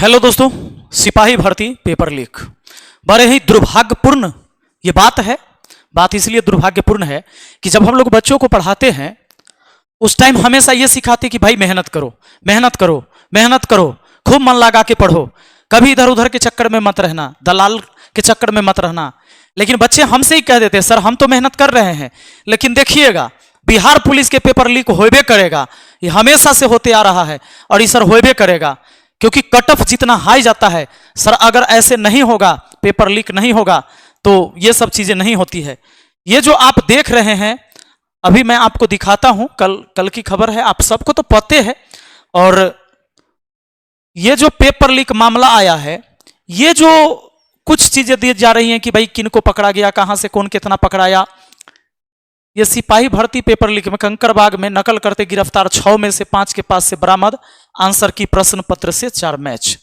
Hello दोस्तों, सिपाही भर्ती पेपर लीक बड़े ही दुर्भाग्यपूर्ण ये बात है। बात इसलिए दुर्भाग्यपूर्ण है कि जब हम लोग बच्चों को पढ़ाते हैं उस टाइम हमेशा ये सिखाते कि भाई मेहनत करो, मेहनत करो, मेहनत करो, खूब मन लगा के पढ़ो, कभी इधर उधर के चक्कर में मत रहना, दलाल के चक्कर में मत रहना। लेकिन बच्चे हमसे ही कह देते सर हम तो मेहनत कर रहे हैं, लेकिन देखिएगा बिहार पुलिस के पेपर लीक होबे करेगा। ये हमेशा से होते आ रहा है और ये सर होबे करेगा, क्योंकि कट ऑफ जितना हाई जाता है सर, अगर ऐसे नहीं होगा, पेपर लीक नहीं होगा तो ये सब चीजें नहीं होती है। ये जो आप देख रहे हैं अभी मैं आपको दिखाता हूं, कल की खबर है, आप सबको तो पते है। और ये जो पेपर लीक मामला आया है, ये जो कुछ चीजें दी जा रही हैं कि भाई किनको पकड़ा गया, कहां से कौन कितना पकड़ाया। ये सिपाही भर्ती पेपर लीक में कंकड़बाग में नकल करते गिरफ्तार 6 में से 5 के पास से बरामद आंसर की प्रश्न पत्र से 4 मैच।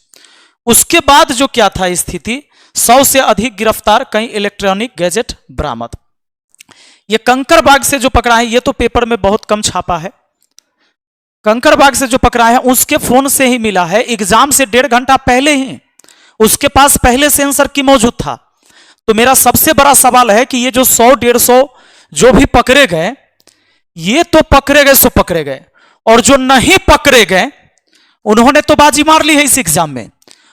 उसके बाद जो क्या था स्थिति, 100 से अधिक गिरफ्तार, कई इलेक्ट्रॉनिक गैजेट बरामद। ये कंकड़बाग से जो पकड़ा है ये तो पेपर में बहुत कम छापा है। कंकड़बाग से जो पकड़ा है उसके फोन से ही मिला है, एग्जाम से 1.5 घंटा पहले ही उसके पास पहले से आंसर की मौजूद था। तो मेरा सबसे बड़ा सवाल है कि ये जो 100-150 जो भी पकड़े गए, ये तो पकड़े गए सो पकड़े गए, और जो नहीं पकड़े गए उन्होंने तो बाजी मार ली है इस एग्जाम में।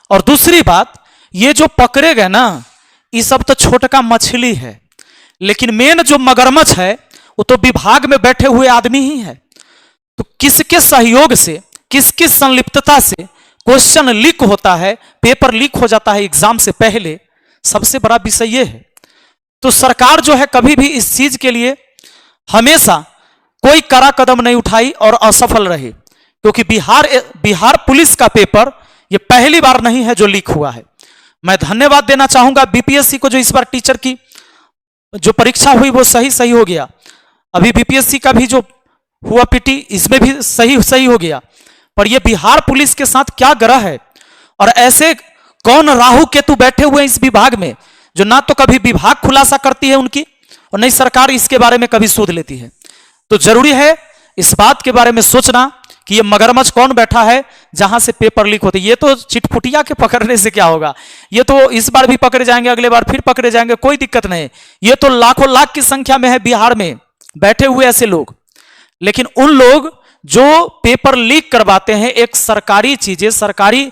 और दूसरी बात, ये जो पकड़े गए ना, ये सब तो छोटका मछली है, लेकिन मेन जो मगरमच्छ है वो तो विभाग में बैठे हुए आदमी ही है। तो किसके सहयोग से, किसकी संलिप्तता से क्वेश्चन लीक होता है, पेपर लीक हो जाता है एग्जाम से पहले, सबसे बड़ा विषय यह है। तो सरकार जो है कभी भी इस चीज के लिए हमेशा कोई कड़ा कदम नहीं उठाई और असफल रही, क्योंकि बिहार पुलिस का पेपर ये पहली बार नहीं है जो लीक हुआ है। मैं धन्यवाद देना चाहूंगा बीपीएससी को, जो इस बार टीचर की जो परीक्षा हुई वो सही हो गया। अभी बीपीएससी का भी जो हुआ पीटी, इसमें भी सही हो गया। पर ये बिहार पुलिस के साथ क्या ग्रह है, और ऐसे कौन राहु केतु बैठे हुए हैं इस विभाग में, जो ना तो कभी विभाग खुलासा करती है उनकी और नहीं सरकार इसके बारे में कभी शोध लेती है। तो जरूरी है इस बात के बारे में सोचना कि ये मगरमच्छ कौन बैठा है जहां से पेपर लीक होते। ये तो चिटपुटिया के पकड़ने से क्या होगा, ये तो इस बार भी पकड़े जाएंगे, अगले बार फिर पकड़े जाएंगे, कोई दिक्कत नहीं। ये तो लाखों लाख की संख्या में है बिहार में बैठे हुए ऐसे लोग। लेकिन उन लोग जो पेपर लीक करवाते हैं, एक सरकारी चीजें, सरकारी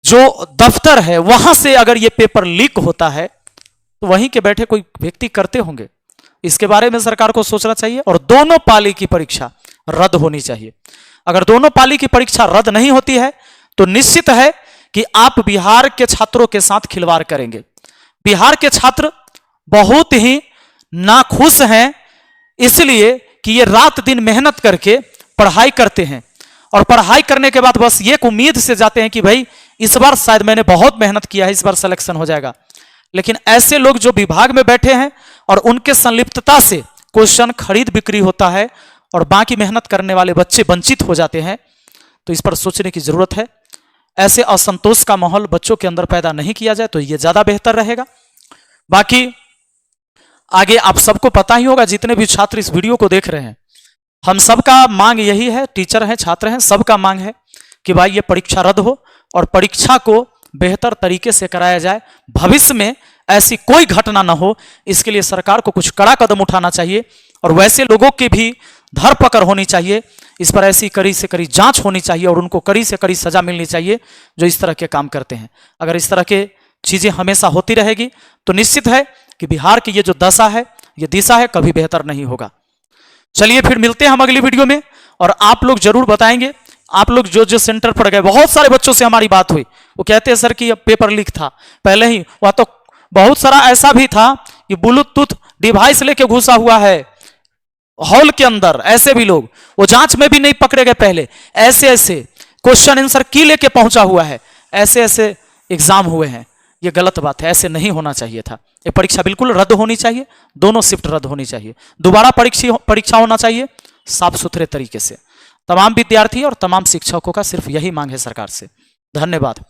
जो दफ्तर है वहां से अगर ये पेपर लीक होता है तो वहीं के बैठे कोई व्यक्ति करते होंगे। इसके बारे में सरकार को सोचना चाहिए और दोनों पाली की परीक्षा रद्द होनी चाहिए। अगर दोनों पाली की परीक्षा रद्द नहीं होती है तो निश्चित है कि आप बिहार के छात्रों के साथ खिलवाड़ करेंगे। बिहार के छात्र बहुत ही नाखुश हैं, इसलिए कि ये रात दिन मेहनत करके पढ़ाई करते हैं और पढ़ाई करने के बाद बस एक उम्मीद से जाते हैं कि भाई इस बार शायद मैंने बहुत मेहनत किया है, इस बार सिलेक्शन हो जाएगा। लेकिन ऐसे लोग जो विभाग में बैठे हैं और उनके संलिप्तता से क्वेश्चन खरीद बिक्री होता है और बाकी मेहनत करने वाले बच्चे वंचित हो जाते हैं, तो इस पर सोचने की जरूरत है। ऐसे असंतोष का माहौल बच्चों के अंदर पैदा नहीं किया जाए तो यह ज्यादा बेहतर रहेगा। बाकी आगे आप सबको पता ही होगा, जितने भी छात्र इस वीडियो को देख रहे हैं, हम सबका मांग यही है, टीचर हैं, छात्र हैं, सबका मांग है कि भाई ये परीक्षा रद्द हो और परीक्षा को बेहतर तरीके से कराया जाए। भविष्य में ऐसी कोई घटना ना हो, इसके लिए सरकार को कुछ कड़ा कदम उठाना चाहिए और वैसे लोगों की भी धरपकड़ होनी चाहिए। इस पर ऐसी कड़ी से कड़ी जांच होनी चाहिए और उनको कड़ी से कड़ी सजा मिलनी चाहिए जो इस तरह के काम करते हैं। अगर इस तरह के चीजें हमेशा होती रहेगी तो निश्चित है कि बिहार की ये जो दशा है, ये दिशा है, कभी बेहतर नहीं होगा। चलिए फिर मिलते हैं हम अगली वीडियो में, और आप लोग जरूर बताएंगे, आप लोग जो जो सेंटर पर गए, बहुत सारे बच्चों से हमारी बात हुई, वो कहते हैं सर कि ये पेपर लीक था पहले ही, वह तो बहुत सारा ऐसा भी था कि ब्लूटूथ डिवाइस लेके घुसा हुआ है हॉल के अंदर, ऐसे भी लोग, वो जांच में भी नहीं पकड़े गए पहले, ऐसे ऐसे क्वेश्चन आंसर की लेके पहुंचा हुआ है, ऐसे ऐसे एग्जाम हुए हैं। ये गलत बात है, ऐसे नहीं होना चाहिए था। ये परीक्षा बिल्कुल रद्द होनी चाहिए, दोनों शिफ्ट रद्द होनी चाहिए, दोबारा परीक्षा होना चाहिए साफ सुथरे तरीके से। तमाम विद्यार्थी और तमाम शिक्षकों का सिर्फ यही मांग है सरकार से। धन्यवाद।